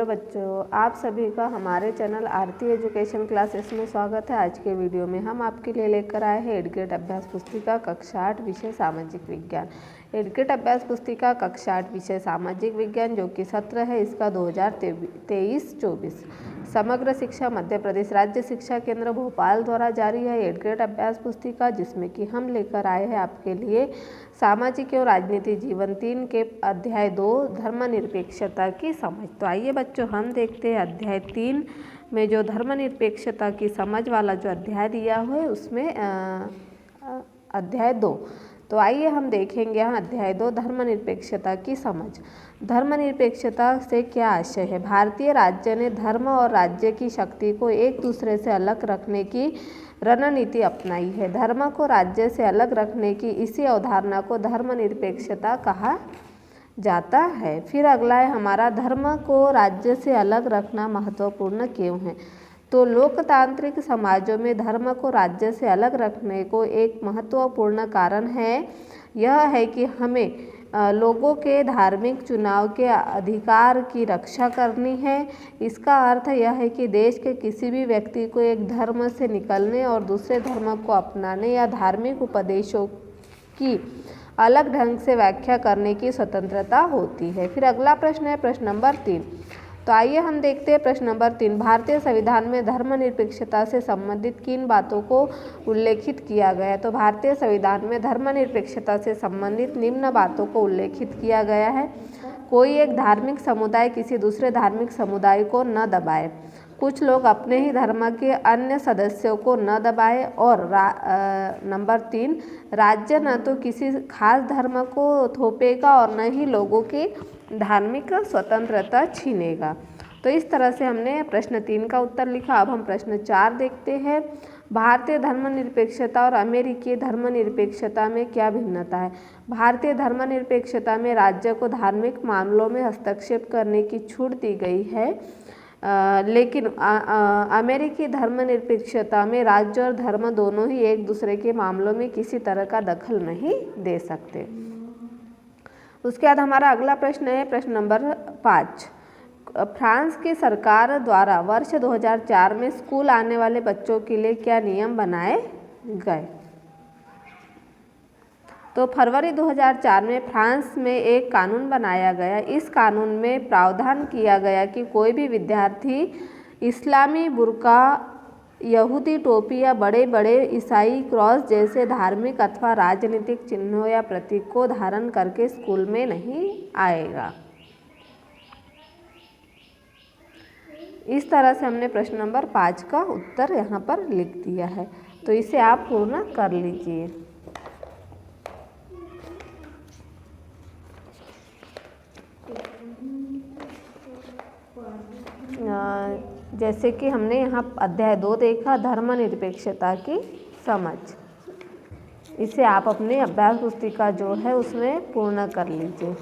बच्चों, आप सभी का हमारे चैनल आरती एजुकेशन क्लासेस में स्वागत है। आज के वीडियो में हम आपके लिए लेकर आए हैं एडगेट अभ्यास पुस्तिका कक्षा 8 विषय सामाजिक विज्ञान। एडगेट अभ्यास पुस्तिका कक्षा 8 विषय सामाजिक विज्ञान जो कि सत्र है इसका 2023-24 समग्र शिक्षा मध्य प्रदेश राज्य शिक्षा केंद्र भोपाल द्वारा जारी है एडगेट अभ्यास पुस्तिका, जिसमें कि हम लेकर आए हैं आपके लिए सामाजिक एवं राजनीति जीवन 3 के अध्याय 2 धर्मनिरपेक्षता की समझ। तो आइए बच्चों हम देखते हैं अध्याय 3 में जो धर्मनिरपेक्षता की समझ वाला जो अध्याय दिया हुआ है उसमें अध्याय 2। तो आइए हम देखेंगे यहाँ अध्याय 2 धर्मनिरपेक्षता की समझ। धर्मनिरपेक्षता से क्या आशय है? भारतीय राज्य ने धर्म और राज्य की शक्ति को एक दूसरे से अलग रखने की रणनीति अपनाई है। धर्म को राज्य से अलग रखने की इसी अवधारणा को धर्मनिरपेक्षता कहा जाता है। फिर अगला है हमारा, धर्म को राज्य से अलग रखना महत्वपूर्ण क्यों है? तो लोकतांत्रिक समाजों में धर्म को राज्य से अलग रखने को एक महत्वपूर्ण कारण है यह है कि हमें लोगों के धार्मिक चुनाव के अधिकार की रक्षा करनी है। इसका अर्थ यह है कि देश के किसी भी व्यक्ति को एक धर्म से निकलने और दूसरे धर्म को अपनाने या धार्मिक उपदेशों की अलग ढंग से व्याख्या करने की स्वतंत्रता होती है। फिर अगला प्रश्न है प्रश्न नंबर 3। तो आइए हम देखते हैं प्रश्न नंबर 3। भारतीय संविधान में धर्मनिरपेक्षता से संबंधित किन बातों को उल्लेखित किया गया है? तो भारतीय संविधान में धर्मनिरपेक्षता से संबंधित निम्न बातों को उल्लेखित किया गया है। कोई एक धार्मिक समुदाय किसी दूसरे धार्मिक समुदाय को न दबाए, कुछ लोग अपने ही धर्म के अन्य सदस्यों को न दबाए, और नंबर 3, राज्य न तो किसी खास धर्म को थोपेगा और न ही लोगों की धार्मिक स्वतंत्रता छीनेगा। तो इस तरह से हमने प्रश्न 3 का उत्तर लिखा। अब हम प्रश्न 4 देखते हैं। भारतीय धर्मनिरपेक्षता और अमेरिकी धर्मनिरपेक्षता में क्या भिन्नता है? भारतीय धर्मनिरपेक्षता में राज्य को धार्मिक मामलों में हस्तक्षेप करने की छूट दी गई है, लेकिन अमेरिकी धर्मनिरपेक्षता में राज्य और धर्म दोनों ही एक दूसरे के मामलों में किसी तरह का दखल नहीं दे सकते। उसके बाद हमारा अगला प्रश्न है प्रश्न नंबर 5। फ्रांस की सरकार द्वारा वर्ष 2004 में स्कूल आने वाले बच्चों के लिए क्या नियम बनाए गए? तो फरवरी 2004 में फ्रांस में एक कानून बनाया गया। इस कानून में प्रावधान किया गया कि कोई भी विद्यार्थी इस्लामी बुर्का, यहूदी टोपी या बड़े बड़े ईसाई क्रॉस जैसे धार्मिक अथवा राजनीतिक चिन्हों या प्रतीक को धारण करके स्कूल में नहीं आएगा। इस तरह से हमने प्रश्न नंबर 5 का उत्तर यहाँ पर लिख दिया है। तो इसे आप पूर्ण कर लीजिए। जैसे कि हमने यहाँ अध्याय 2 देखा धर्मनिरपेक्षता की समझ, इसे आप अपने अभ्यास पुस्तिका जो है उसमें पूर्ण कर लीजिए।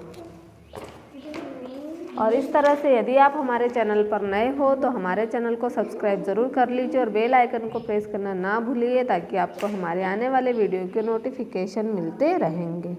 और इस तरह से यदि आप हमारे चैनल पर नए हो तो हमारे चैनल को सब्सक्राइब ज़रूर कर लीजिए और बेल आइकन को प्रेस करना ना भूलिए, ताकि आपको हमारे आने वाले वीडियो के नोटिफिकेशन मिलते रहेंगे।